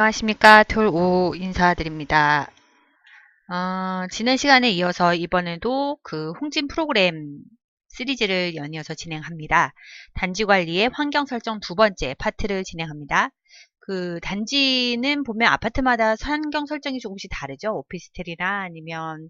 안녕하십니까. 돌5 인사드립니다. 지난 시간에 이어서 이번에도 그 홍진 프로그램 시리즈를 연이어서 진행합니다. 단지 관리의 환경 설정 두 번째 파트를 진행합니다. 그 단지는 보면 아파트마다 환경 설정이 조금씩 다르죠. 오피스텔이나 아니면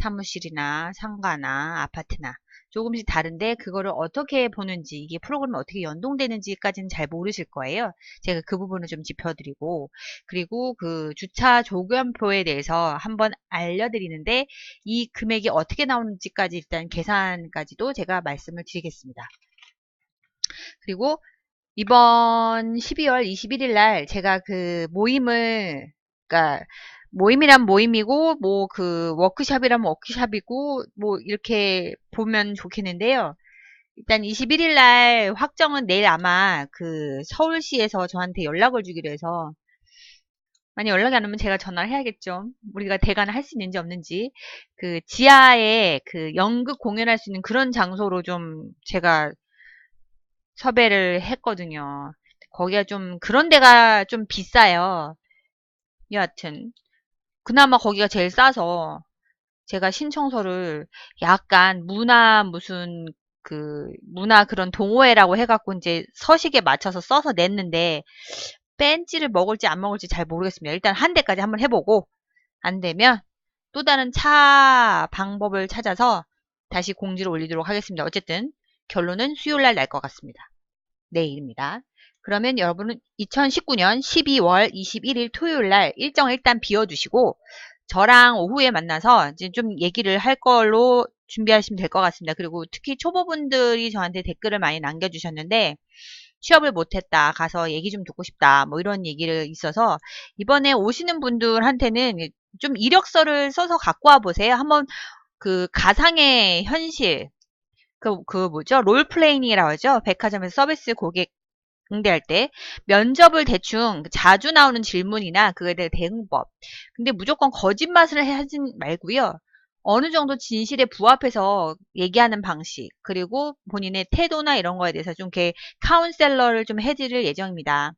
사무실이나 상가나 아파트나 조금씩 다른데 그거를 어떻게 보는지 이게 프로그램이 어떻게 연동되는지까지는 잘 모르실 거예요. 제가 그 부분을 좀 짚어드리고 그리고 그 주차 조견표에 대해서 한번 알려드리는데 이 금액이 어떻게 나오는지까지 일단 계산까지도 제가 말씀을 드리겠습니다. 그리고 이번 12월 21일 날 제가 그 모임을 그러니까 모임이란 모임이고 뭐 그 워크숍이라면 워크숍이고 뭐 이렇게 보면 좋겠는데요. 일단 21일 날 확정은 내일 아마 그 서울시에서 저한테 연락을 주기로 해서 만약 연락이 안 오면 제가 전화를 해야겠죠. 우리가 대관을 할 수 있는지 없는지 그 지하에 그 연극 공연할 수 있는 그런 장소로 좀 제가 섭외를 했거든요. 거기가 좀 그런 데가 좀 비싸요. 여하튼 그나마 거기가 제일 싸서 제가 신청서를 약간 문화 그런 동호회라고 해갖고 이제 서식에 맞춰서 써서 냈는데 뺀지를 먹을지 안 먹을지 잘 모르겠습니다. 일단 한 대까지 한번 해보고 안 되면 또 다른 차 방법을 찾아서 다시 공지를 올리도록 하겠습니다. 어쨌든 결론은 수요일 날 날 것 같습니다. 내일입니다. 그러면 여러분은 2019년 12월 21일 토요일 날 일정 일단 비워두시고 저랑 오후에 만나서 이제 좀 얘기를 할 걸로 준비하시면 될 것 같습니다. 그리고 특히 초보분들이 저한테 댓글을 많이 남겨주셨는데 취업을 못했다, 가서 얘기 좀 듣고 싶다, 뭐 이런 얘기를 있어서 이번에 오시는 분들한테는 좀 이력서를 써서 갖고 와 보세요. 한번 그 가상의 현실, 그 뭐죠? 롤플레잉이라고 하죠? 백화점에서 서비스 고객 응대할 때 면접을 대충 자주 나오는 질문이나 그거에 대한 대응법. 근데 무조건 거짓말을 하진 말고요. 어느 정도 진실에 부합해서 얘기하는 방식, 그리고 본인의 태도나 이런 거에 대해서 좀 이렇게 카운셀러를 좀 해드릴 예정입니다.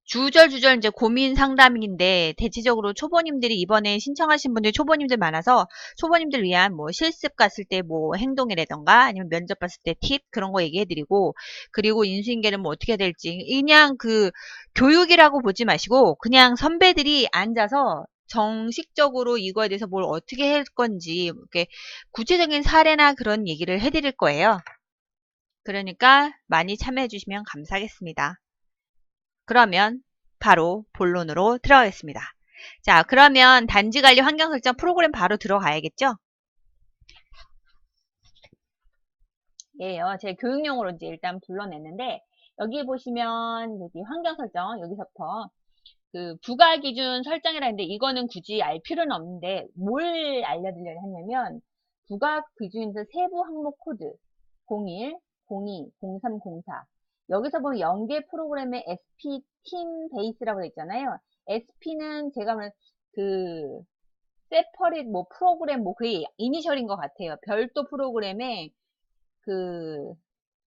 주절주절 이제 고민 상담인데 대체적으로 초보님들이 이번에 신청하신 분들 초보님들 많아서 초보님들 위한 뭐 실습 갔을 때 뭐 행동이라던가 아니면 면접 봤을 때 팁 그런 거 얘기해드리고 그리고 인수인계는 뭐 어떻게 해야 될지 그냥 그 교육이라고 보지 마시고 그냥 선배들이 앉아서 정식적으로 이거에 대해서 뭘 어떻게 할 건지 이렇게 구체적인 사례나 그런 얘기를 해드릴 거예요. 그러니까 많이 참여해 주시면 감사하겠습니다. 그러면 바로 본론으로 들어가겠습니다. 자, 그러면 단지관리 환경설정 프로그램 바로 들어가야겠죠? 예요. 제 교육용으로 이제 일단 불러냈는데 여기 보시면 여기 환경설정 여기서부터 그 부가기준 설정이라는데 이거는 굳이 알 필요는 없는데 뭘 알려드리려고 했냐면 부가기준에서 세부 항목 코드 01, 02, 03, 04 여기서 보면 연계 프로그램의 SP 팀 베이스라고 되어 있잖아요. SP는 제가 말한 그 세퍼릿 뭐 프로그램 뭐 그게 이니셜인 것 같아요. 별도 프로그램의 그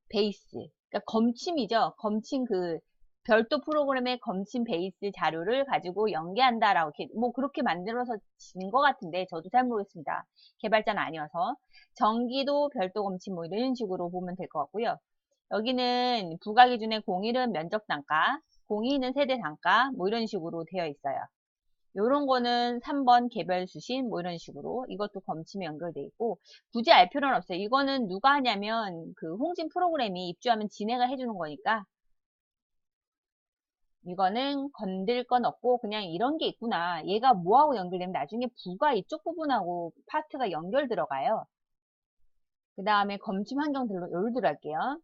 베이스. 그러니까 검침이죠. 검침 그 별도 프로그램의 검침 베이스 자료를 가지고 연계한다라고 이렇게 뭐 그렇게 만들어서 진 것 같은데 저도 잘 모르겠습니다. 개발자는 아니어서 정기도 별도 검침 뭐 이런 식으로 보면 될 것 같고요. 여기는 부가기준의 01은 면적 단가, 02는 세대 단가 뭐 이런 식으로 되어 있어요. 요런 거는 3번 개별 수신 뭐 이런 식으로 이것도 검침에 연결돼 있고 굳이 알 필요는 없어요. 이거는 누가 하냐면 그 홍진 프로그램이 입주하면 진행을 해주는 거니까 이거는 건들 건 없고 그냥 이런 게 있구나. 얘가 뭐하고 연결되면 나중에 부가 이쪽 부분하고 파트가 연결 들어가요. 그 다음에 검침 환경들로 요를 들어갈게요.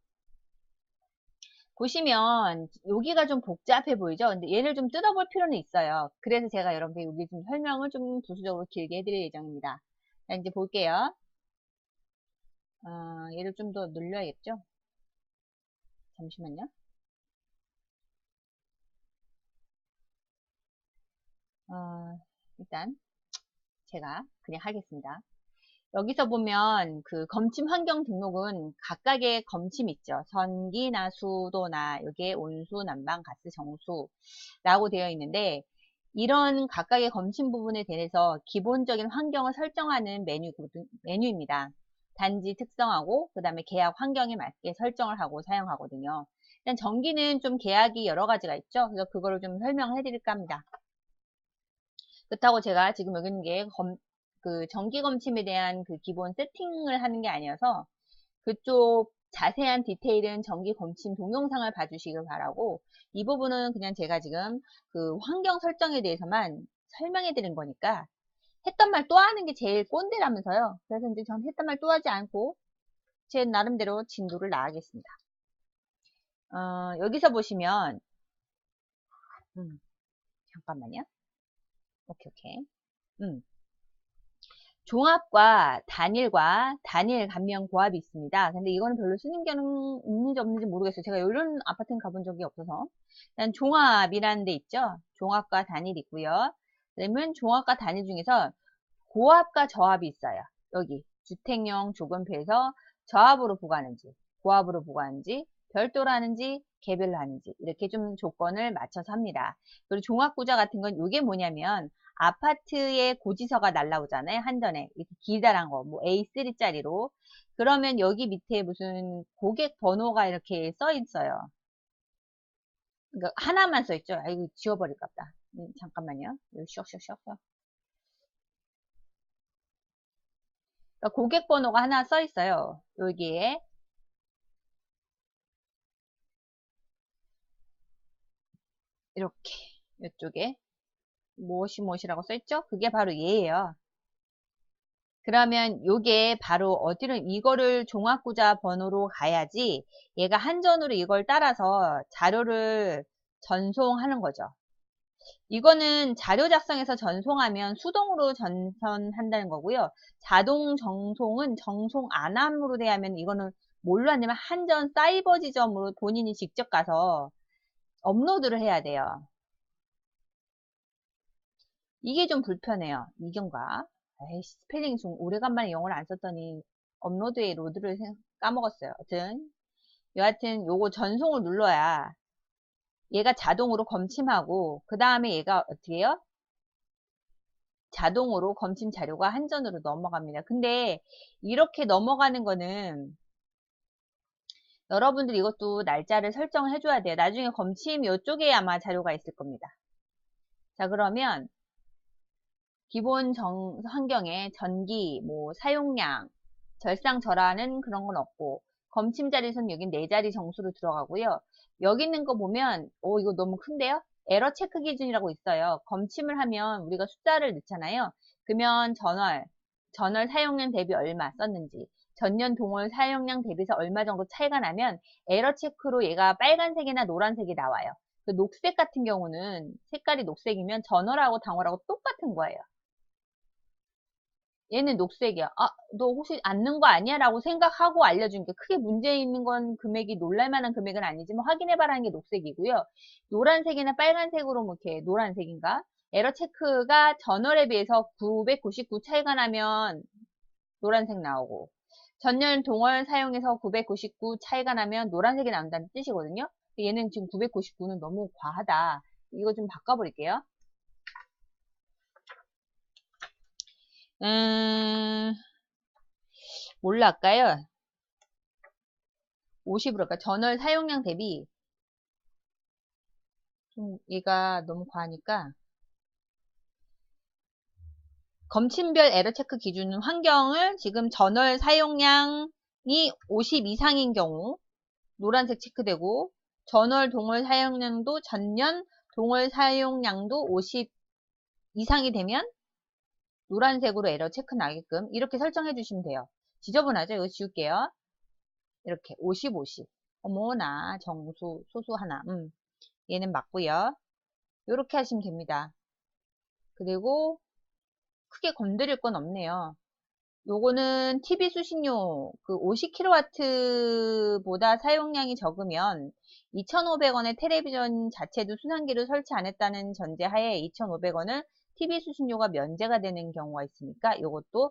보시면 여기가 좀 복잡해 보이죠? 근데 얘를 좀 뜯어볼 필요는 있어요. 그래서 제가 여러분께 여기 좀 설명을 좀 부수적으로 길게 해드릴 예정입니다. 자, 이제 볼게요. 얘를 좀 더 늘려야겠죠? 잠시만요. 일단 제가 그냥 하겠습니다. 여기서 보면 그 검침 환경 등록은 각각의 검침 있죠. 전기나 수도나 여기에 온수, 난방, 가스, 정수라고 되어 있는데 이런 각각의 검침 부분에 대해서 기본적인 환경을 설정하는 메뉴입니다. 단지 특성하고 그 다음에 계약 환경에 맞게 설정을 하고 사용하거든요. 일단 전기는 좀 계약이 여러 가지가 있죠. 그래서 그거를 좀 설명을 해드릴까 합니다. 그렇다고 제가 지금 여기 있는 게 그 전기 검침에 대한 그 기본 세팅을 하는 게 아니어서 그쪽 자세한 디테일은 전기 검침 동영상을 봐주시길 바라고 이 부분은 그냥 제가 지금 그 환경 설정에 대해서만 설명해 드린 거니까 했던 말 또 하는 게 제일 꼰대라면서요. 그래서 이제 전 했던 말 또 하지 않고 제 나름대로 진도를 나가겠습니다. 여기서 보시면 잠깐만요. 오케이. 종합과 단일과 단일 감면 고압이 있습니다. 근데 이거는 별로 쓰는 경우는 있는지 없는지 모르겠어요. 제가 이런 아파트는 가본 적이 없어서. 일단 종합이라는 데 있죠. 종합과 단일 있고요. 그러면 종합과 단일 중에서 고압과 저압이 있어요. 여기 주택용 조건표에서 저압으로 부과하는지 고압으로 부과하는지 별도로 하는지 개별로 하는지 이렇게 좀 조건을 맞춰서 합니다. 그리고 종합구조 같은 건 이게 뭐냐면 아파트의 고지서가 날라오잖아요. 한전에 이렇게 길다란 거, 뭐 A3짜리로. 그러면 여기 밑에 무슨 고객 번호가 이렇게 써 있어요. 그러니까 하나만 써 있죠. 아, 이거 지워버릴까 보다. 잠깐만요. 여기 슉슉슉. 그러니까 고객 번호가 하나 써 있어요. 여기에. 이렇게. 이쪽에. 무엇이라고 써 있죠? 그게 바로 얘예요. 그러면 요게 바로 어디로 이거를 종합구자 번호로 가야지 얘가 한전으로 이걸 따라서 자료를 전송하는 거죠. 이거는 자료 작성해서 전송하면 수동으로 전송한다는 거고요. 자동 전송은 전송 안 함으로 돼야면 이거는 뭘로 하냐면 한전 사이버 지점으로 본인이 직접 가서 업로드를 해야 돼요. 이게 좀 불편해요. 이경과. 에이씨, 스펠링 좀 오래간만에 영어를 안 썼더니 업로드에 로드를 까먹었어요. 여하튼 요거 전송을 눌러야 얘가 자동으로 검침하고 그 다음에 얘가 어떻게 해요? 자동으로 검침 자료가 한전으로 넘어갑니다. 근데 이렇게 넘어가는 거는 여러분들 이것도 날짜를 설정을 해줘야 돼요. 나중에 검침 이쪽에 아마 자료가 있을 겁니다. 자, 그러면 기본 환경에 전기, 뭐 사용량, 절상절하는 그런 건 없고 검침 자리선 여기 4자리 정수로 들어가고요. 여기 있는 거 보면 이거 너무 큰데요? 에러 체크 기준이라고 있어요. 검침을 하면 우리가 숫자를 넣잖아요. 그러면 전월 사용량 대비 얼마 썼는지 전년 동월 사용량 대비해서 얼마 정도 차이가 나면 에러 체크로 얘가 빨간색이나 노란색이 나와요. 그 녹색 같은 경우는 색깔이 녹색이면 전월하고 당월하고 똑같은 거예요. 얘는 녹색이야. 아, 너 혹시 안 넣은 거 아니야? 라고 생각하고 알려준 게 크게 문제 있는 건 금액이 놀랄만한 금액은 아니지만 확인해봐라는 게 녹색이고요. 노란색이나 빨간색으로 뭐 이렇게 노란색인가? 에러 체크가 전월에 비해서 999 차이가 나면 노란색 나오고 전년 동월 사용해서 999 차이가 나면 노란색이 나온다는 뜻이거든요. 얘는 지금 999는 너무 과하다. 이거 좀 바꿔버릴게요. 뭘로 할까요? 50으로 할까? 전월 사용량 대비 좀 얘가 너무 과하니까 검침별 에러 체크 기준은 환경을 지금 전월 사용량이 50 이상인 경우 노란색 체크되고 전월 동월 사용량도 전년 동월 사용량도 50 이상이 되면 노란색으로 에러 체크 나게끔 이렇게 설정해 주시면 돼요. 지저분하죠? 이거 지울게요. 이렇게 50, 50. 어머나 정수 소수 하나. 얘는 맞고요. 이렇게 하시면 됩니다. 그리고 크게 건드릴 건 없네요. 요거는 TV 수신료 그 50kW보다 사용량이 적으면 2,500원의 텔레비전 자체도 순환기를 설치 안 했다는 전제하에 2,500원을 TV 수신료가 면제가 되는 경우가 있으니까 이것도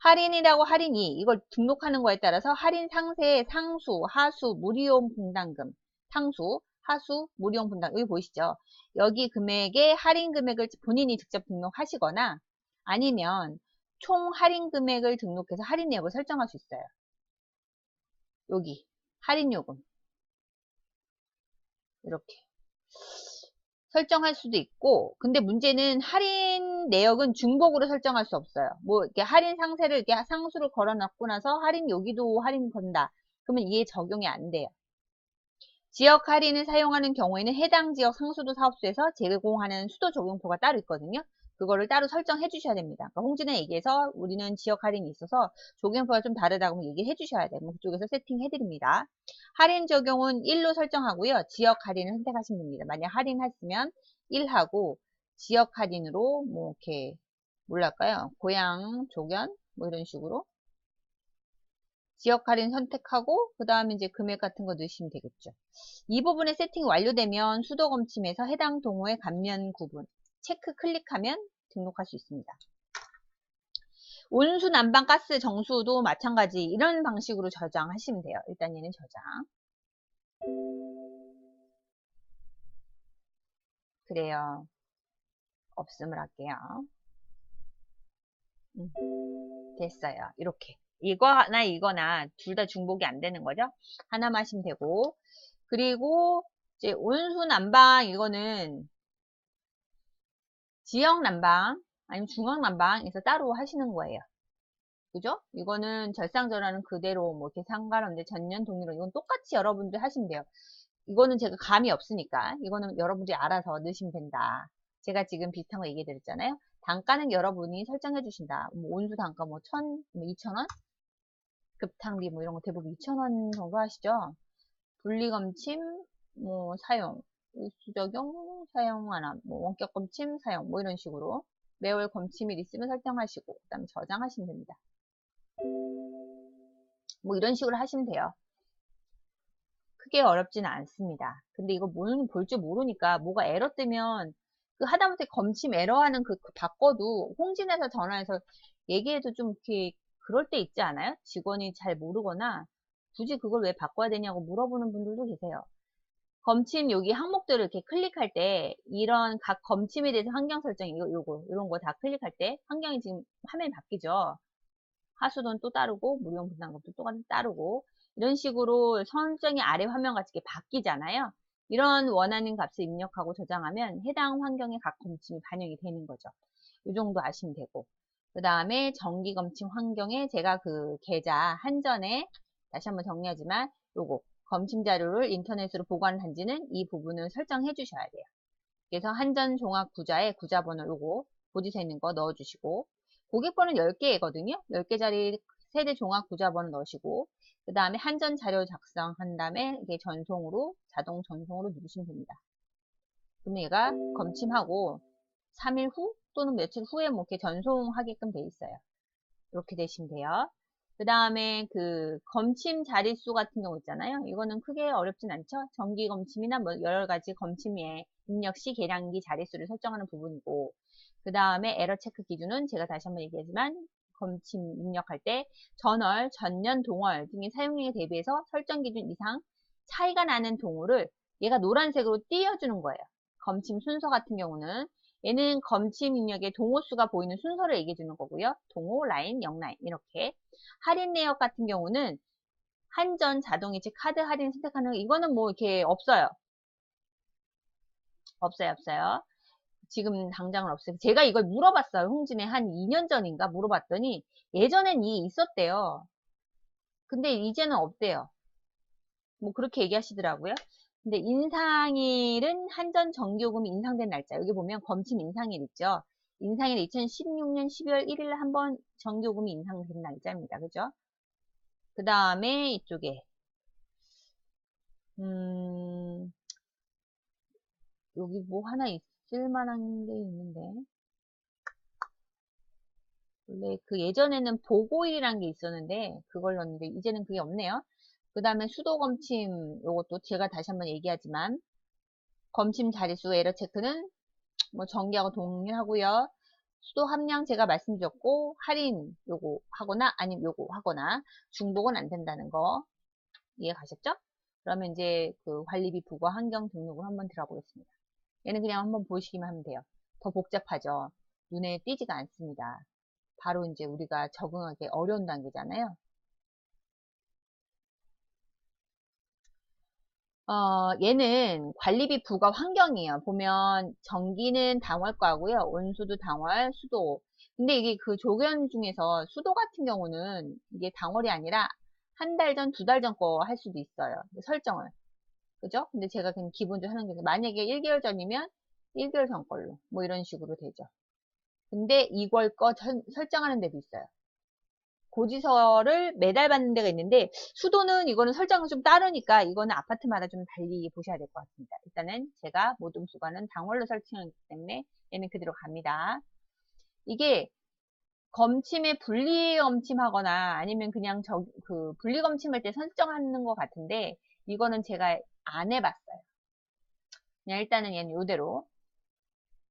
할인이라고 할인이 이걸 등록하는 거에 따라서 할인 상세의 상수, 하수, 무료용 분담금, 상수, 하수, 무료용 분담금 여기 보이시죠? 여기 금액에 할인 금액을 본인이 직접 등록하시거나 아니면 총 할인 금액을 등록해서 할인 내역을 설정할 수 있어요. 여기 할인 요금 이렇게 설정할 수도 있고, 근데 문제는 할인 내역은 중복으로 설정할 수 없어요. 뭐 이렇게 할인 상세를 이렇게 상수를 걸어놨고 나서 할인 여기도 할인 건다. 그러면 이게 적용이 안 돼요. 지역 할인을 사용하는 경우에는 해당 지역 상수도 사업소에서 제공하는 수도 적용표가 따로 있거든요. 그거를 따로 설정해 주셔야 됩니다. 그러니까 홍진에 얘기해서 우리는 지역 할인이 있어서 적용표가 좀 다르다고 얘기해 주셔야 돼요. 그쪽에서 세팅해 드립니다. 할인 적용은 1로 설정하고요. 지역 할인을 선택하시면 됩니다. 만약 할인했으면 1하고 지역 할인으로 뭐 이렇게 뭐랄까요? 고향, 조견 뭐 이런 식으로 지역 할인 선택하고 그 다음에 이제 금액 같은 거 넣으시면 되겠죠. 이 부분의 세팅이 완료되면 수도 검침에서 해당 동호회 감면 구분 체크 클릭하면 등록할 수 있습니다. 온수, 난방, 가스, 정수도 마찬가지 이런 방식으로 저장하시면 돼요. 일단 얘는 저장. 그래요. 없음을 할게요. 됐어요. 이렇게. 이거나 이거나 둘 다 중복이 안 되는 거죠. 하나만 하시면 되고. 그리고 이제 온수, 난방 이거는 지역 난방 아니면 중앙 난방에서 따로 하시는 거예요. 그죠? 이거는 절상절하는 그대로 뭐 이렇게 상관없는데 전년 동일로 이건 똑같이 여러분들 하시면 돼요. 이거는 제가 감이 없으니까 이거는 여러분들이 알아서 넣으시면 된다. 제가 지금 비슷한 거 얘기해 드렸잖아요. 단가는 여러분이 설정해 주신다. 뭐 온수 단가 뭐 1000, 뭐 2000원? 급탕비 뭐 이런 거 대부분 2000원 정도 하시죠? 분리검침 뭐 사용, 수적용 사용 하나, 뭐 원격 검침 사용 뭐 이런 식으로 매월 검침일 있으면 설정하시고 그 다음에 저장하시면 됩니다. 뭐 이런 식으로 하시면 돼요. 크게 어렵지는 않습니다. 근데 이거 볼 줄 모르니까 뭐가 에러 뜨면 그 하다못해 검침 에러하는 그 바꿔도 홍진에서 전화해서 얘기해도 좀 이렇게 그럴 때 있지 않아요? 직원이 잘 모르거나 굳이 그걸 왜 바꿔야 되냐고 물어보는 분들도 계세요. 검침 여기 항목들을 이렇게 클릭할 때 이런 각 검침에 대해서 환경 설정 이런 거 다 클릭할 때 환경이 지금 화면이 바뀌죠. 하수도는 또 따르고 무료용 분담금도 또 따르고 이런 식으로 설정이 아래 화면 같이 이렇게 바뀌잖아요. 이런 원하는 값을 입력하고 저장하면 해당 환경의 각 검침이 반영이 되는 거죠. 이 정도 아시면 되고 그 다음에 정기 검침 환경에 제가 그 계좌 한전에 다시 한번 정리하지만 요거 검침 자료를 인터넷으로 보관한지는 이 부분을 설정해 주셔야 돼요. 그래서 한전 종합 구자에 구자번호 요거 보지서 있는 거 넣어주시고 고객번호는 10개거든요. 10개짜리 세대 종합 구자번호 넣으시고 그 다음에 한전 자료 작성한 다음에 이게 전송으로 자동 전송으로 누르시면 됩니다. 그럼 얘가 검침하고 3일 후 또는 며칠 후에 뭐 이렇게 전송하게끔 돼 있어요. 이렇게 되시면 돼요. 그 다음에 그 검침 자릿수 같은 경우 있잖아요. 이거는 크게 어렵진 않죠. 정기 검침이나 뭐 여러 가지 검침에 입력 시 계량기 자릿수를 설정하는 부분이고 그 다음에 에러 체크 기준은 제가 다시 한번 얘기하지만 검침 입력할 때 전월, 전년 동월 등의 사용량에 대비해서 설정 기준 이상 차이가 나는 동호를 얘가 노란색으로 띄워주는 거예요. 검침 순서 같은 경우는 얘는 검침 입력의 동호수가 보이는 순서를 얘기해 주는 거고요. 동호, 라인, 0라인 이렇게. 할인 내역 같은 경우는 한전 자동이체 카드 할인 선택하는 거 이거는 뭐 이렇게 없어요. 없어요. 지금 당장은 없어요. 제가 이걸 물어봤어요. 홍진에 한 2년 전인가 물어봤더니 예전엔 이 있었대요. 근데 이제는 없대요. 뭐 그렇게 얘기하시더라고요. 근데 인상일은 한전 정기요금이 인상된 날짜. 여기 보면 검침 인상일 있죠. 인상일 2016년 12월 1일 한번 정기요금이 인상된 날짜입니다. 그죠? 그 다음에 이쪽에 여기 뭐 하나 있을 만한 게 있는데 원래 그 예전에는 보고일이라는 게 있었는데 그걸 넣었는데 이제는 그게 없네요. 그 다음에 수도 검침 요것도 제가 다시 한번 얘기하지만 검침 자릿수 에러 체크는 뭐 정기하고 동일하고요. 수도 함량 제가 말씀드렸고, 할인 요거 하거나 아니면 요거 하거나 중복은 안 된다는 거 이해 가셨죠? 그러면 이제 그 관리비 부과 환경 등록을 한번 들어보겠습니다. 얘는 그냥 한번 보시기만 하면 돼요. 더 복잡하죠. 눈에 띄지가 않습니다. 바로 이제 우리가 적응하기 어려운 단계잖아요. 얘는 관리비 부과 환경이에요. 보면 전기는 당월과고요. 온수도 당월, 수도. 근데 이게 그 조견 중에서 수도 같은 경우는 이게 당월이 아니라 한 달 전, 두 달 전 거 할 수도 있어요. 설정을. 그죠? 근데 제가 그냥 기본적으로 하는 게 만약에 1개월 전이면 1개월 전 걸로 뭐 이런 식으로 되죠. 근데 이걸 거 설정하는 데도 있어요. 고지서를 매달 받는 데가 있는데 수도는 이거는 설정을 좀 따르니까 이거는 아파트마다 좀 달리 보셔야 될 것 같습니다. 일단은 제가 모든 부가는 당월로 설정하기 때문에 얘는 그대로 갑니다. 이게 검침에 분리 검침하거나 아니면 그냥 그 분리 검침할 때 설정하는 것 같은데 이거는 제가 안 해봤어요. 그냥 일단은 얘는 이대로.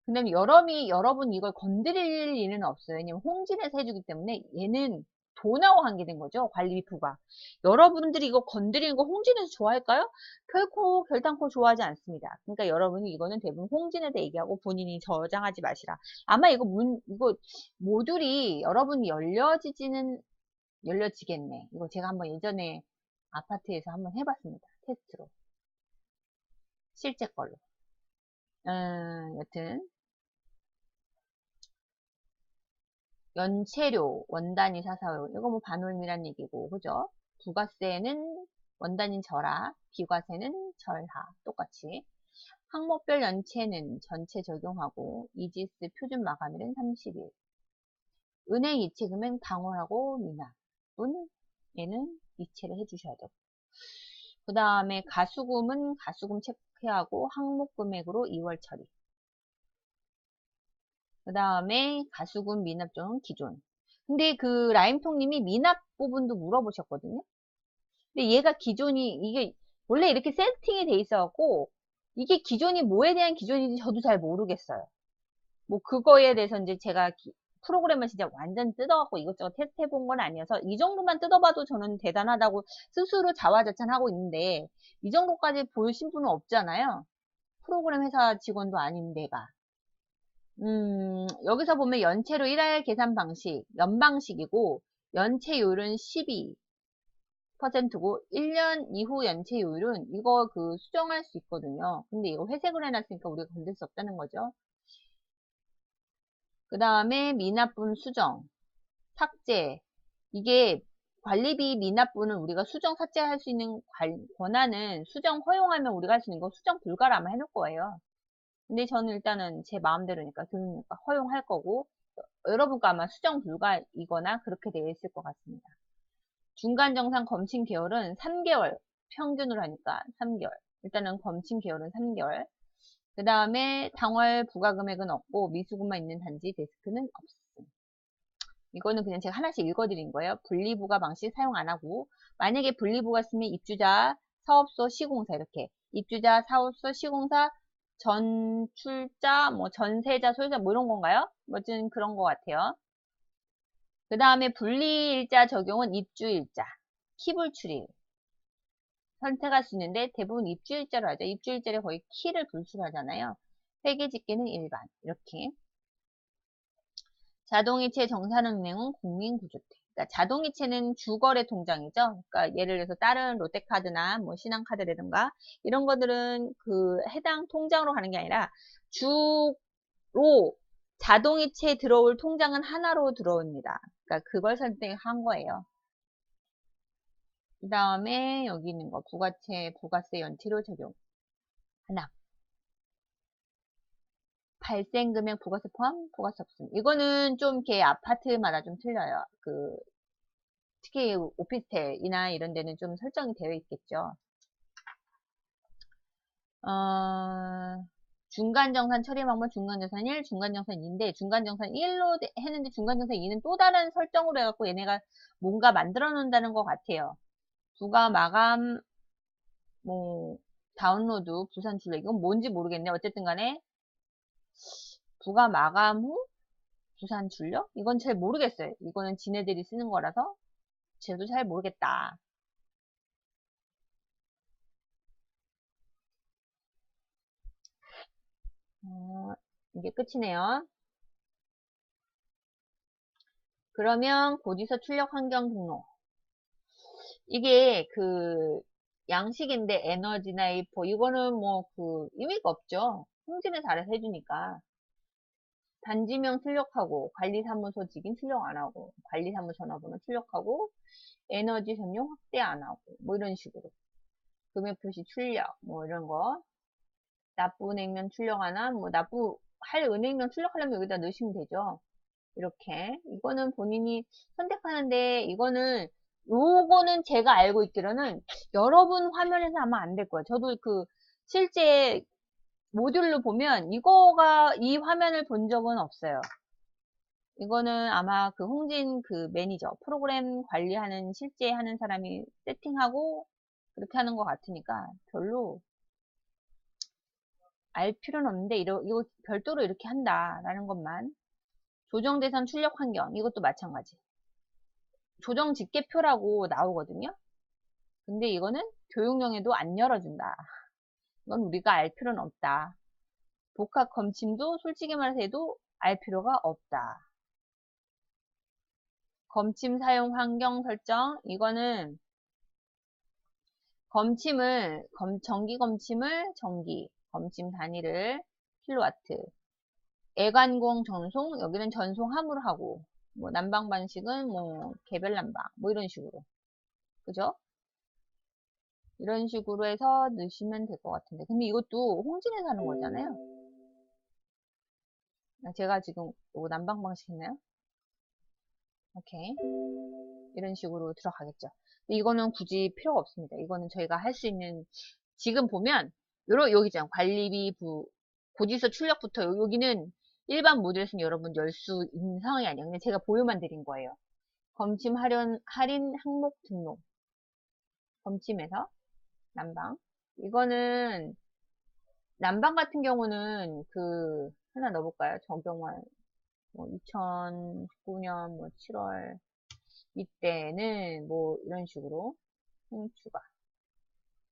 근데 여러분 이걸 건드릴 일은 없어요. 왜냐면 홍진에서 해주기 때문에 얘는 돈하고 관계된 거죠. 관리비 부과. 여러분들이 이거 건드리는 거 홍진에서 좋아할까요? 결단코 좋아하지 않습니다. 그러니까 여러분이 이거는 대부분 홍진에다 얘기하고 본인이 저장하지 마시라. 아마 이거 모듈이 여러분이 열려지겠네. 이거 제가 한번 예전에 아파트에서 한번 해봤습니다. 테스트로. 실제 걸로. 여튼. 연체료, 원단위 사사료, 이거 뭐 반올림이란 얘기고, 그죠? 부가세는 원단위 절하, 비과세는 절하, 똑같이. 항목별 연체는 전체 적용하고, 이지스 표준 마감일은 30일. 은행 이체금은 당월하고 미납은 얘는 이체를 해주셔야 되고. 그 다음에 가수금은 가수금 체크하고 항목 금액으로 2월 처리. 그 다음에 가수금 미납종은 기존. 근데 그 라임통님이 미납 부분도 물어보셨거든요. 근데 얘가 이게 원래 이렇게 세팅이 돼 있어갖고 이게 기존이 뭐에 대한 기존인지 저도 잘 모르겠어요. 뭐 그거에 대해서 이제 제가 프로그램을 진짜 완전 뜯어갖고 이것저것 테스트 해본 건 아니어서 이 정도만 뜯어봐도 저는 대단하다고 스스로 자화자찬하고 있는데 이 정도까지 보신 분은 없잖아요. 프로그램 회사 직원도 아닌 데가. 여기서 보면 연체료 1할 계산 방식, 연방식이고, 연체율은 12%고, 1년 이후 연체율은 이거 그 수정할 수 있거든요. 근데 이거 회색을 해놨으니까 우리가 건들 수 없다는 거죠. 그 다음에 미납분 수정, 삭제. 이게 관리비 미납분은 우리가 수정 삭제할 수 있는 권한은 수정 허용하면 우리가 할 수 있는 거 수정 불가를 아마 해놓을 거예요. 근데 저는 일단은 제 마음대로니까 그러니까 허용할 거고 여러분과 아마 수정 불가이거나 그렇게 되어 있을 것 같습니다. 중간정산 검침 계열은 3개월 평균으로 하니까 3개월. 일단은 검침 계열은 3개월. 그 다음에 당월 부가금액은 없고 미수금만 있는 단지 데스크는 없음. 이거는 그냥 제가 하나씩 읽어드린 거예요. 분리부가 방식 사용 안 하고 만약에 분리부가 쓰면 입주자, 사업소, 시공사 이렇게 입주자, 사업소, 시공사, 전출자, 뭐 전세자, 소유자 뭐 이런 건가요? 뭐든 그런 것 같아요. 그 다음에 분리일자 적용은 입주일자, 키불출일 선택할 수 있는데 대부분 입주일자로 하죠. 입주일자를 거의 키를 불출을 하잖아요. 회계집계는 일반 이렇게. 자동이체 정산은행은 국민구조택. 그러니까 자동이체는 주거래 통장이죠. 그러니까 예를 들어서 다른 롯데카드나 뭐 신한카드라든가 이런 것들은 그 해당 통장으로 가는 게 아니라 주로 자동이체 들어올 통장은 하나로 들어옵니다. 그러니까 그걸 선택한 거예요. 그 다음에 여기 있는 거 부가세 연체료 적용 하나. 발생금액 부가세 포함, 부가세 없음. 이거는 좀 이렇게 아파트마다 좀 틀려요. 특히 오피스텔이나 이런 데는 좀 설정이 되어 있겠죠. 중간정산 처리 방법 중간정산 1, 중간정산 2인데 중간정산 1로 했는데 중간정산 2는 또 다른 설정으로 해갖고 얘네가 뭔가 만들어 놓는다는 것 같아요. 부가 마감, 뭐 다운로드, 부산 출력 이건 뭔지 모르겠네. 어쨌든 간에 부가 마감 후 부산 출력? 이건 잘 모르겠어요. 이거는 지네들이 쓰는 거라서 저도 잘 모르겠다. 이게 끝이네요. 그러면 고지서 출력 환경 등록. 이게 그 양식인데 에너지나 A4 이거는 뭐 그 의미가 없죠. 홍진을 잘해서 해주니까. 단지명 출력하고 관리사무소직인 출력 안 하고 관리사무 전화번호 출력하고 에너지 전용 확대 안 하고 뭐 이런 식으로 금액 표시 출력 뭐 이런 거 납부은행명 출력 하나 뭐 납부할 은행명 출력하려면 여기다 넣으시면 되죠. 이렇게 이거는 본인이 선택하는데 요거는 제가 알고 있기로는 여러분 화면에서 아마 안 될 거예요. 저도 그 실제 모듈로 보면 이 화면을 본 적은 없어요. 이거는 아마 그 홍진 그 매니저 프로그램 관리하는 실제 하는 사람이 세팅하고 그렇게 하는 것 같으니까 별로 알 필요는 없는데 이거 별도로 이렇게 한다라는 것만. 조정 대상 출력 환경 이것도 마찬가지. 조정 집계표라고 나오거든요. 근데 이거는 교육령에도 안 열어준다. 이건 우리가 알 필요는 없다. 복합 검침도 솔직히 말해서 해도 알 필요가 없다. 검침 사용 환경 설정 이거는 전기 검침을 검침 단위를 킬로와트 애관공 전송 여기는 전송함으로 하고 뭐 난방 방식은 뭐 개별 난방 뭐 이런 식으로 그죠? 이런 식으로 해서 넣으시면 될 것 같은데 근데 이것도 홍진에서 하는 거잖아요. 제가 지금 이거 난방 방식 했나요? 오케이 이런 식으로 들어가겠죠. 근데 이거는 굳이 필요가 없습니다. 이거는 저희가 할 수 있는 지금 보면 여기잖아요. 관리비 고지서 출력부터 여기는 일반 모듈에서는 여러분 열 수 있는 상황이 아니에요. 그냥 제가 보여만 드린 거예요. 검침 할인 항목 등록 검침에서 난방 이거는 난방 같은 경우는 그 하나 넣어볼까요? 적용할 뭐 2019년 뭐 7월 이때는 뭐 이런 식으로 추가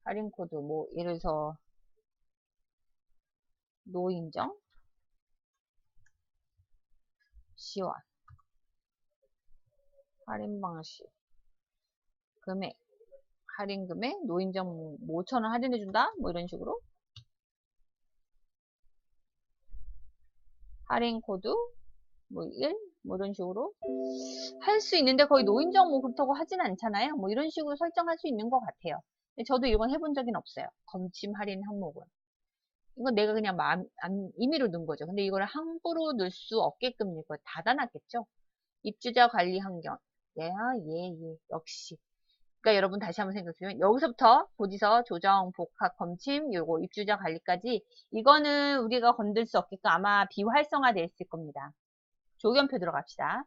할인 코드 뭐 예를 들어서 노인정 시원 할인 방식 금액 할인 금액 노인정 뭐 5,000원 할인해 준다 뭐 이런 식으로 할인 코드 뭐 1, 뭐 이런 식으로 할 수 있는데 거의 노인정 뭐 그렇다고 하진 않잖아요. 뭐 이런 식으로 설정할 수 있는 것 같아요. 근데 저도 이건 해본 적은 없어요. 검침 할인 항목은. 이건 내가 그냥 임의로 넣은 거죠. 근데 이거를 함부로 넣을 수 없게끔 이거 닫아놨겠죠. 입주자 관리 환경. 예, 역시. 그러니까 여러분 다시 한번 생각해보면 여기서부터 고지서 조정, 복합, 검침, 요거 입주자 관리까지 이거는 우리가 건들 수 없게끔 아마 비활성화되어 있을 겁니다. 조견표 들어갑시다.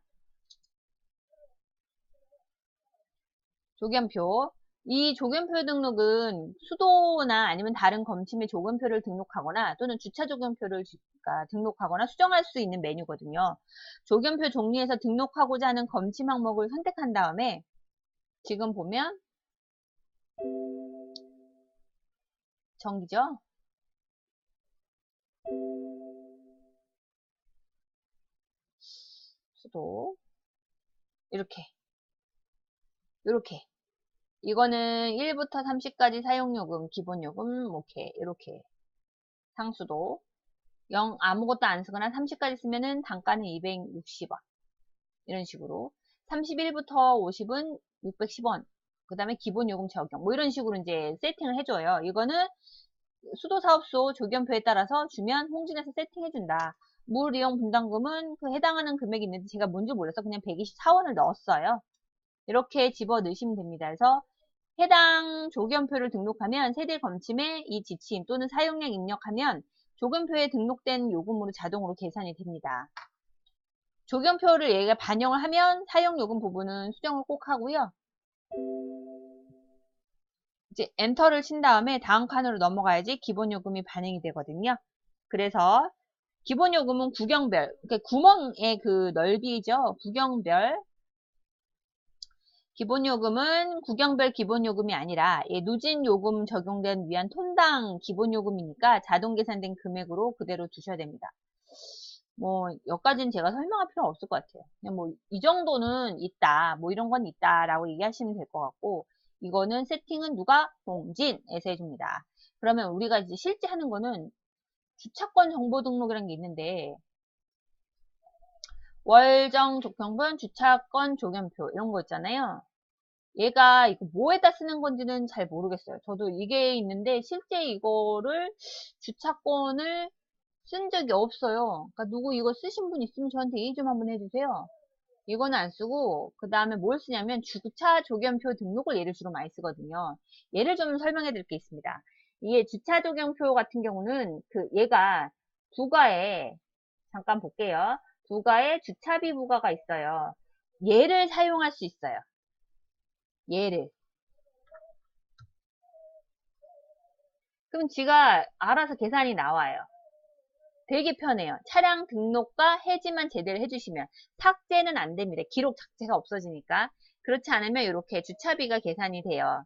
조견표. 이 조견표 등록은 수도나 아니면 다른 검침의 조견표를 등록하거나 또는 주차 조견표를 등록하거나 수정할 수 있는 메뉴거든요. 조견표 종류에서 등록하고자 하는 검침 항목을 선택한 다음에 지금 보면 정기죠. 수도 이렇게 이거는 1부터 30까지 사용요금, 기본요금 이렇게 상수도 0 아무것도 안 쓰거나 30까지 쓰면은 단가는 260원 이런 식으로 31부터 50은 610원 그 다음에 기본요금 적용 뭐 이런 식으로 이제 세팅을 해줘요. 이거는 수도사업소 조견표에 따라서 주면 홍진에서 세팅해준다. 물 이용 분담금은 그 해당하는 금액이 있는데 제가 뭔지 몰라서 그냥 124원을 넣었어요. 이렇게 집어 넣으시면 됩니다. 그래서 해당 조견표를 등록하면 세대 검침에 이 지침 또는 사용량 입력하면 조견표에 등록된 요금으로 자동으로 계산이 됩니다. 조견표를 얘가 반영을 하면 사용요금 부분은 수정을 꼭 하고요. 이제 엔터를 친 다음에 다음 칸으로 넘어가야지 기본요금이 반영이 되거든요. 그래서 기본요금은 구경별, 그러니까 구멍의 그 넓이죠. 구경별. 기본요금은 구경별 기본요금이 아니라 누진요금 적용된 위한 톤당 기본요금이니까 자동 계산된 금액으로 그대로 두셔야 됩니다. 뭐 여기까지는 제가 설명할 필요는 없을 것 같아요. 그냥 뭐 이 정도는 있다, 뭐 이런 건 있다라고 얘기하시면 될 것 같고, 이거는 세팅은 누가? 홍진에서 해줍니다. 그러면 우리가 이제 실제 하는 거는 주차권 정보 등록이라는 게 있는데, 월정 조경분 주차권 조견표 이런 거 있잖아요. 얘가 이거 뭐에다 쓰는 건지는 잘 모르겠어요. 저도 이게 있는데 실제 이거를 주차권을 쓴 적이 없어요. 그러니까 누구 이거 쓰신 분 있으면 저한테 얘기 좀 한번 해주세요. 이거는 안 쓰고 그 다음에 뭘 쓰냐면 주차 조견표 등록을 얘를 주로 많이 쓰거든요. 얘를 좀 설명해 드릴 게 있습니다. 이게 주차 조견표 같은 경우는 그 얘가 부가에 잠깐 볼게요. 부가에 주차비 부가가 있어요. 얘를 사용할 수 있어요. 얘를. 그럼 지가 알아서 계산이 나와요. 되게 편해요. 차량 등록과 해지만 제대로 해주시면 삭제는 안 됩니다. 기록 자체가 없어지니까. 그렇지 않으면 이렇게 주차비가 계산이 돼요.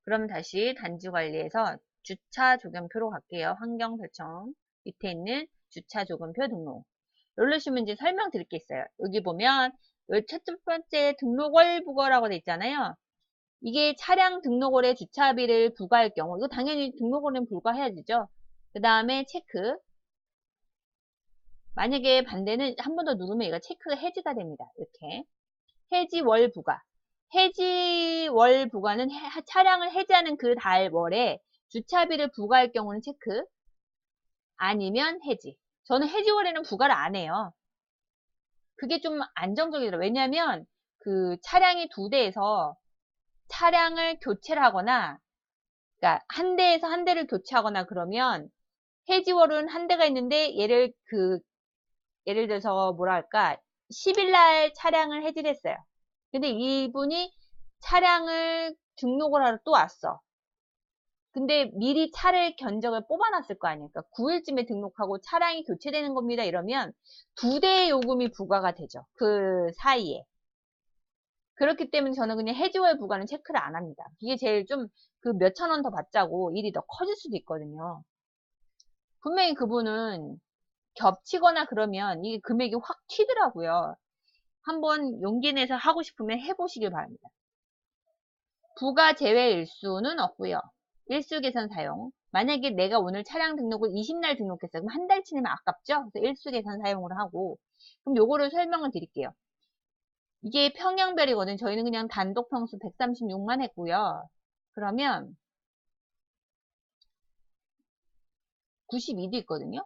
그럼 다시 단지관리에서 주차조견표로 갈게요. 환경설정 밑에 있는 주차조견표 등록. 누르시면 이제 설명드릴 게 있어요. 여기 보면 첫 번째 등록월 부과라고 돼 있잖아요. 이게 차량 등록월에 주차비를 부과할 경우 이거 당연히 등록월엔 불과해야 되죠. 그 다음에 체크. 만약에 반대는 한 번 더 누르면 얘가 체크가 해지가 됩니다. 이렇게 해지월 부과. 해지월 부과는 차량을 해지하는 그 달월에 주차비를 부과할 경우는 체크, 아니면 해지. 저는 해지월에는 부과를 안 해요. 그게 좀 안정적이더라고요. 왜냐하면 그 차량이 두 대에서 차량을 교체를 하거나, 그러니까 한 대에서 한 대를 교체하거나 그러면 해지월은 한 대가 있는데 예를 들어서 뭐랄까 10일 날 차량을 해지를 했어요. 근데 이분이 차량을 등록을 하러 또 왔어. 근데 미리 차를 견적을 뽑아놨을 거 아니에요. 그러니까 9일쯤에 등록하고 차량이 교체되는 겁니다. 이러면 두 대의 요금이 부과가 되죠. 그 사이에. 그렇기 때문에 저는 그냥 해지월 부과는 체크를 안 합니다. 이게 제일 좀 그 몇천 원 더 받자고 일이 더 커질 수도 있거든요. 분명히 그분은 겹치거나 그러면 이 금액이 확 튀더라고요. 한번 용기 내서 하고 싶으면 해보시길 바랍니다. 부가 제외 일수는 없고요. 일수 계산 사용. 만약에 내가 오늘 차량 등록을 20날 등록했어요. 그럼 한 달 치내면 아깝죠? 그래서 일수 계산 사용을 하고. 그럼 요거를 설명을 드릴게요. 이게 평형별이거든요. 저희는 그냥 단독 평수 136만 했고요. 그러면 92도 있거든요.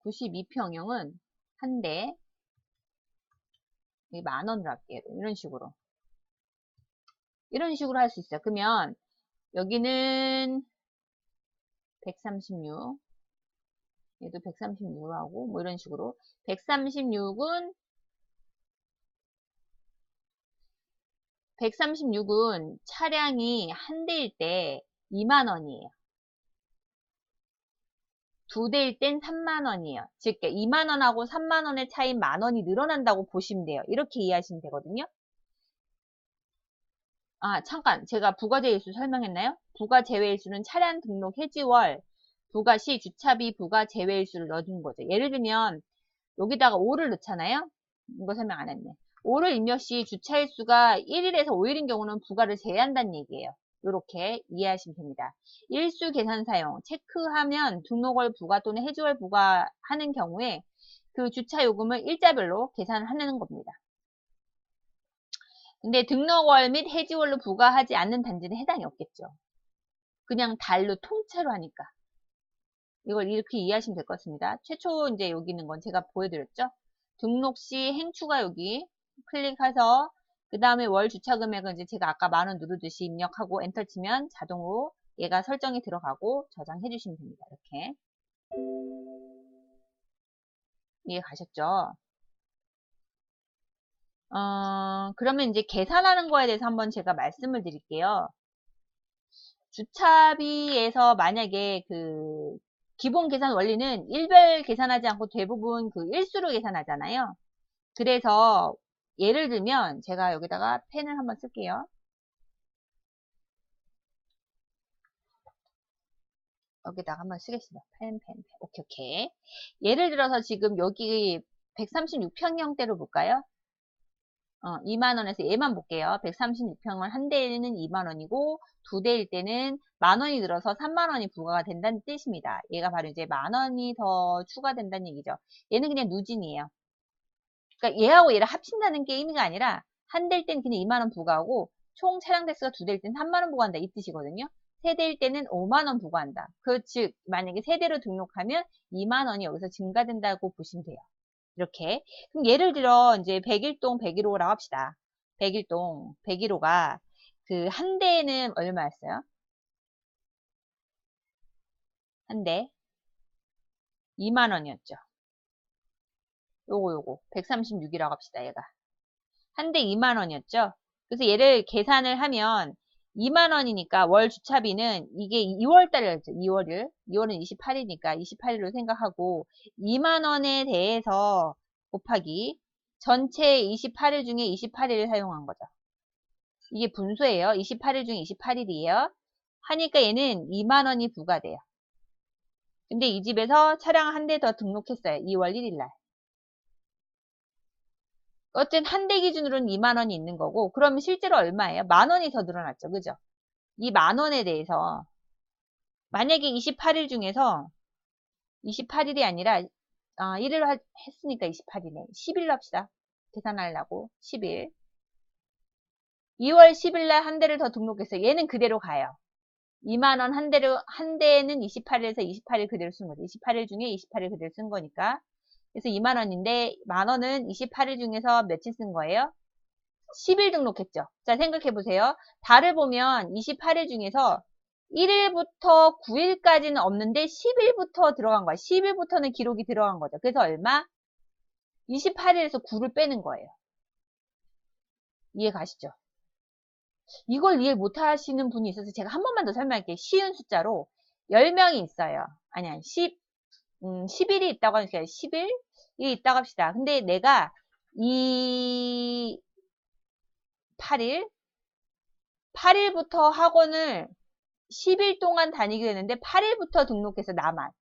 92평형은 한 대, 만원으로 할게요. 이런 식으로. 이런 식으로 할 수 있어요. 그러면 여기는 136, 얘도 136으로 하고 뭐 이런 식으로 136은 차량이 한 대일 때 2만원이에요. 두 대일 땐 3만원이에요. 즉 2만원하고 3만원의 차이인 만원이 늘어난다고 보시면 돼요. 이렇게 이해하시면 되거든요. 아, 잠깐. 제가 부가제외일수 설명했나요? 부가제외일수는 차량 등록 해지월, 부가시 주차비 부가제외일수를 넣어주는 거죠. 예를 들면 여기다가 5를 넣잖아요. 이거 설명 안 했네. 5를 입력 시 주차일수가 1일에서 5일인 경우는 부가를 제외한다는 얘기예요. 이렇게 이해하시면 됩니다. 일수 계산 사용, 체크하면 등록월 부가 또는 해지월 부가 하는 경우에 그 주차 요금을 일자별로 계산을 하는 겁니다. 근데 등록월 및 해지월로 부과하지 않는 단지는 해당이 없겠죠. 그냥 달로 통째로 하니까. 이걸 이렇게 이해하시면 될 것 같습니다. 최초 이제 여기 있는 건 제가 보여드렸죠. 등록 시 행추가 여기 클릭해서 그 다음에 월 주차 금액은 이제 제가 아까 만원 누르듯이 입력하고 엔터 치면 자동으로 얘가 설정이 들어가고 저장해 주시면 됩니다. 이렇게. 이해 가셨죠? 그러면 이제 계산하는 거에 대해서 한번 제가 말씀을 드릴게요. 주차비에서 만약에 그 기본 계산 원리는 일별 계산하지 않고 대부분 그 일수로 계산하잖아요. 그래서 예를 들면 제가 여기다가 펜을 한번 쓸게요. 여기다가 한번 쓰겠습니다. 펜. 오케이. 예를 들어서 지금 여기 136평형대로 볼까요? 2만원에서 얘만 볼게요. 136평을 한 대에는 2만원이고 두 대일 때는 만원이 늘어서 3만원이 부과가 된다는 뜻입니다. 얘가 바로 이제 만원이 더 추가된다는 얘기죠. 얘는 그냥 누진이에요. 그러니까 얘하고 얘를 합친다는 게 의미가 아니라 한 대일 때는 그냥 2만원 부과하고 총 차량 대수가 두 대일 때는 3만원 부과한다 이 뜻이거든요. 세 대일 때는 5만원 부과한다. 즉 만약에 세 대로 등록하면 2만원이 여기서 증가된다고 보시면 돼요. 이렇게. 그럼 예를 들어 이제 101동 101호라고 합시다. 101동 101호가 그 한 대에는 얼마였어요? 한 대 2만원이었죠. 요거 136이라고 합시다. 얘가 한 대 2만원이었죠. 그래서 얘를 계산을 하면 2만원이니까 월 주차비는 이게 2월달이었죠. 2월은 28일이니까 28일로 생각하고 2만원에 대해서 곱하기 전체 28일 중에 28일을 사용한 거죠. 이게 분수예요. 28일 중에 28일이에요. 하니까 얘는 2만원이 부과돼요. 근데 이 집에서 차량 한 대 더 등록했어요. 2월 1일날. 어쨌든 한 대 기준으로는 2만원이 있는 거고 그러면 실제로 얼마예요? 만원이 더 늘어났죠. 그죠? 이 만원에 대해서 만약에 28일 중에서 28일이 아니라 1일 했으니까 28이네. 10일 합시다. 계산하려고 10일. 2월 10일 날 한 대를 더 등록했어요. 얘는 그대로 가요. 2만원 한 대는 28일에서 28일 그대로 쓴 거죠. 28일 중에 28일 그대로 쓴 거니까. 그래서 2만원인데 만원은 28일 중에서 며칠 쓴 거예요? 10일 등록했죠. 자, 생각해보세요. 달을 보면 28일 중에서 1일부터 9일까지는 없는데 10일부터 들어간 거야. 10일부터는 기록이 들어간 거죠. 그래서 얼마? 28일에서 9를 빼는 거예요. 이해 가시죠? 이걸 이해 못 하시는 분이 있어서 제가 한 번만 더 설명할게요. 쉬운 숫자로 10명이 있어요. 아니야, 10일이 있다고 하니까 10일이 있다고 합시다. 근데 내가 8일부터 학원을 10일 동안 다니게 되는데 8일부터 등록해서 나만.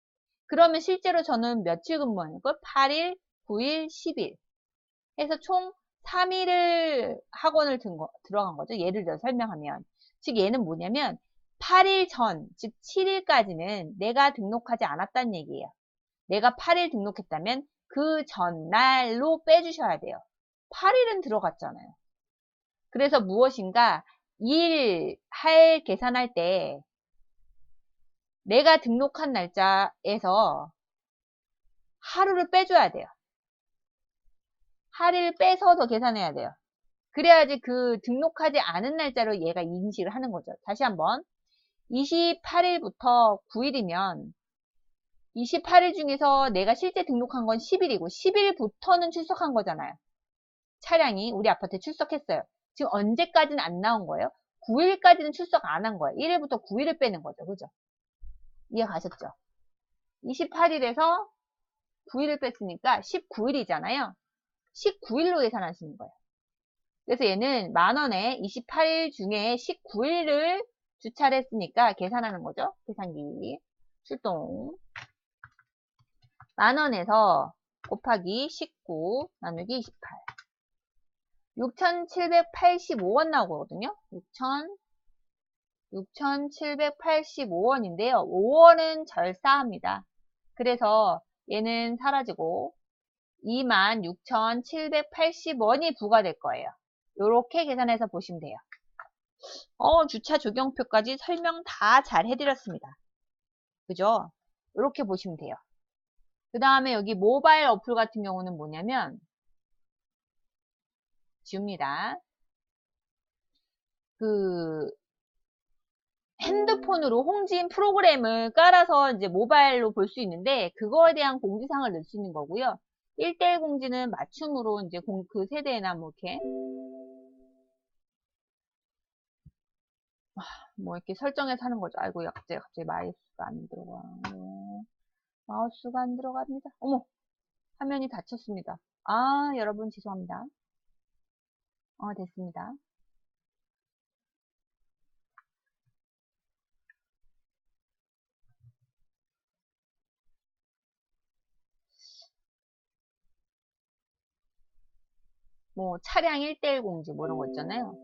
그러면 실제로 저는 며칠 근무하는 걸? 8일, 9일, 10일 해서 총 3일을 학원을 들어간 거죠. 예를 들어 설명하면. 즉 얘는 뭐냐면 8일 전, 즉 7일까지는 내가 등록하지 않았다는 얘기예요. 내가 8일 등록했다면 그 전날로 빼주셔야 돼요. 8일은 들어갔잖아요. 그래서 무엇인가 일할 계산할 때 내가 등록한 날짜에서 하루를 빼줘야 돼요. 하루를 빼서 더 계산해야 돼요. 그래야지 그 등록하지 않은 날짜로 얘가 인식을 하는 거죠. 다시 한번 28일부터 9일이면 28일 중에서 내가 실제 등록한 건 10일이고 10일부터는 출석한 거잖아요. 차량이 우리 아파트에 출석했어요. 지금 언제까지는 안 나온 거예요? 9일까지는 출석 안 한 거예요. 1일부터 9일을 빼는 거죠. 그죠? 이해 가셨죠? 28일에서 9일을 뺐으니까 19일이잖아요. 19일로 계산하시는 거예요. 그래서 얘는 만원에 28일 중에 19일을 주차를 했으니까 계산하는 거죠. 계산기 출동 만원에서 곱하기 19 나누기 28 6,785원 나오거든요. 6,785원인데요. 5원은 절사합니다. 그래서 얘는 사라지고 26,780원이 부과될 거예요. 이렇게 계산해서 보시면 돼요. 주차 적용표까지 설명 다 잘 해드렸습니다. 그죠? 이렇게 보시면 돼요. 그 다음에 여기 모바일 어플 같은 경우는 뭐냐면 지웁니다. 그 핸드폰으로 홍지인 프로그램을 깔아서 이제 모바일로 볼 수 있는데 그거에 대한 공지사항을 넣을 수 있는 거고요. 1대1 공지는 맞춤으로 이제 그 세대나 뭐 이렇게 뭐 이렇게 설정해서 하는 거죠. 아이고 갑자기 마이스가 안 들어가. 마우스가 안 들어갑니다. 어머, 화면이 닫혔습니다. 아, 여러분 죄송합니다. 됐습니다. 뭐 차량 1대1 공지 뭐 이런 거 있잖아요.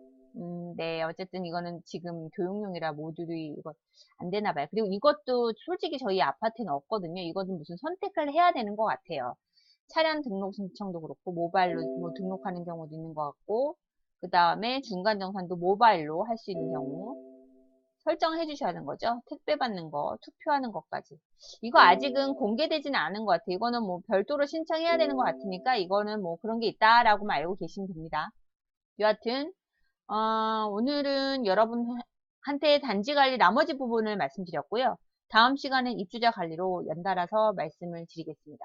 네, 어쨌든 이거는 지금 교육용이라 모듈이 이거 안 되나 봐요. 그리고 이것도 솔직히 저희 아파트는 없거든요. 이것은 무슨 선택을 해야 되는 것 같아요. 차량 등록 신청도 그렇고 모바일로 뭐 등록하는 경우도 있는 것 같고, 그 다음에 중간 정산도 모바일로 할 수 있는 경우 설정해 주셔야 하는 거죠. 택배 받는 거, 투표하는 것까지. 이거 아직은 공개되지는 않은 것 같아요. 이거는 뭐 별도로 신청해야 되는 것 같으니까 이거는 뭐 그런 게 있다라고만 알고 계시면 됩니다. 여하튼 오늘은 여러분한테 단지 관리 나머지 부분을 말씀드렸고요. 다음 시간은 입주자 관리로 연달아서 말씀을 드리겠습니다.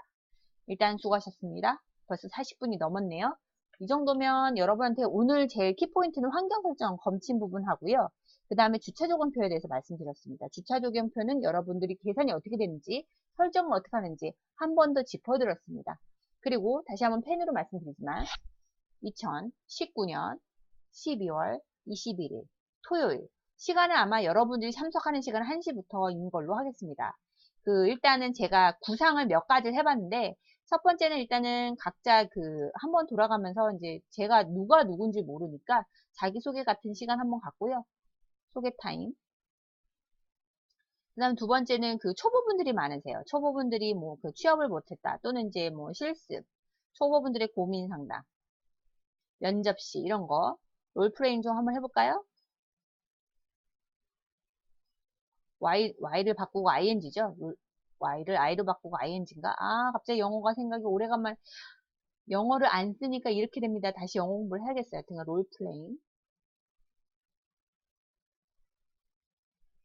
일단 수고하셨습니다. 벌써 40분이 넘었네요. 이 정도면 여러분한테 오늘 제일 키포인트는 환경 설정 검침 부분 하고요. 그 다음에 주차 조건표에 대해서 말씀드렸습니다. 주차 조건표는 여러분들이 계산이 어떻게 되는지, 설정을 어떻게 하는지 한 번 더 짚어드렸습니다. 그리고 다시 한번 펜으로 말씀드리지만 2019년 12월 21일 토요일 시간은 아마 여러분들이 참석하는 시간은 1시부터인 걸로 하겠습니다. 일단은 제가 구상을 몇 가지를 해봤는데 첫 번째는 일단은 각자 한번 돌아가면서 이제 제가 누가 누군지 모르니까 자기소개 같은 시간 한번 갖고요. 소개 타임. 그 다음 두 번째는 초보분들이 많으세요. 초보분들이 뭐 취업을 못했다 또는 이제 뭐 실습, 초보분들의 고민 상담, 면접시 이런 거 롤플레잉 좀 한번 해볼까요? Y를 바꾸고 ING죠? Y를 I로 바꾸고 ING인가? 아, 갑자기 영어가 생각이 오래간만에 영어를 안 쓰니까 이렇게 됩니다. 다시 영어 공부를 해야겠어요. 하여튼 롤플레잉.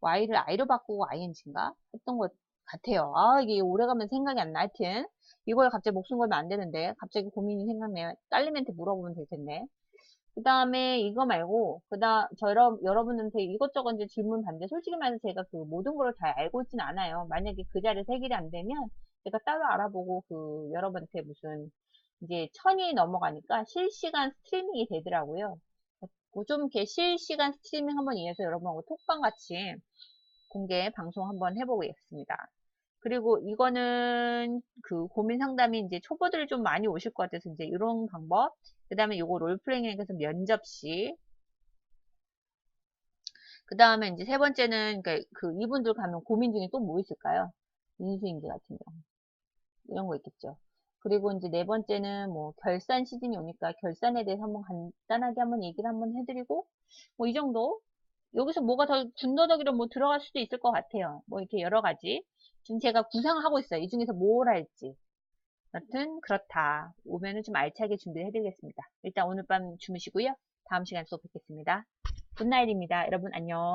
Y를 I로 바꾸고 ING인가? 했던 것 같아요. 아, 이게 오래가면 생각이 안 나. 하여튼 이걸 갑자기 목숨 걸면 안 되는데 갑자기 고민이 생각나요. 딸님한테 물어보면 될 텐데. 그 다음에 이거 말고, 여러분한테 이것저것 이제 질문 받는데, 솔직히 말해서 제가 모든 걸 잘 알고 있지는 않아요. 만약에 그 자리에서 해결이 안 되면, 제가 따로 알아보고, 여러분한테 무슨, 이제 1000이 넘어가니까 실시간 스트리밍이 되더라고요. 좀 이렇게 실시간 스트리밍 한번 이해해서 여러분하고 톡방 같이 공개 방송 한번 해보겠습니다. 그리고 이거는 고민 상담이 이제 초보들이 좀 많이 오실 것 같아서 이제 이런 방법. 그 다음에 요거 롤플레잉에 대해서 면접시. 그 다음에 이제 세 번째는 이분들 가면 고민 중에 또 뭐 있을까요? 인수인계 같은 경우. 이런 거 있겠죠. 그리고 이제 네 번째는 뭐 결산 시즌이 오니까 결산에 대해서 한번 간단하게 한번 얘기를 한번 해드리고 뭐 이 정도. 여기서 뭐가 더 군더더기로 뭐 들어갈 수도 있을 것 같아요. 뭐 이렇게 여러 가지. 지금 제가 구상하고 있어요. 이 중에서 뭘 할지. 여튼 그렇다. 오면은 좀 알차게 준비를 해드리겠습니다. 일단 오늘 밤 주무시고요. 다음 시간에 또 뵙겠습니다. 굿나잇입니다. 여러분 안녕.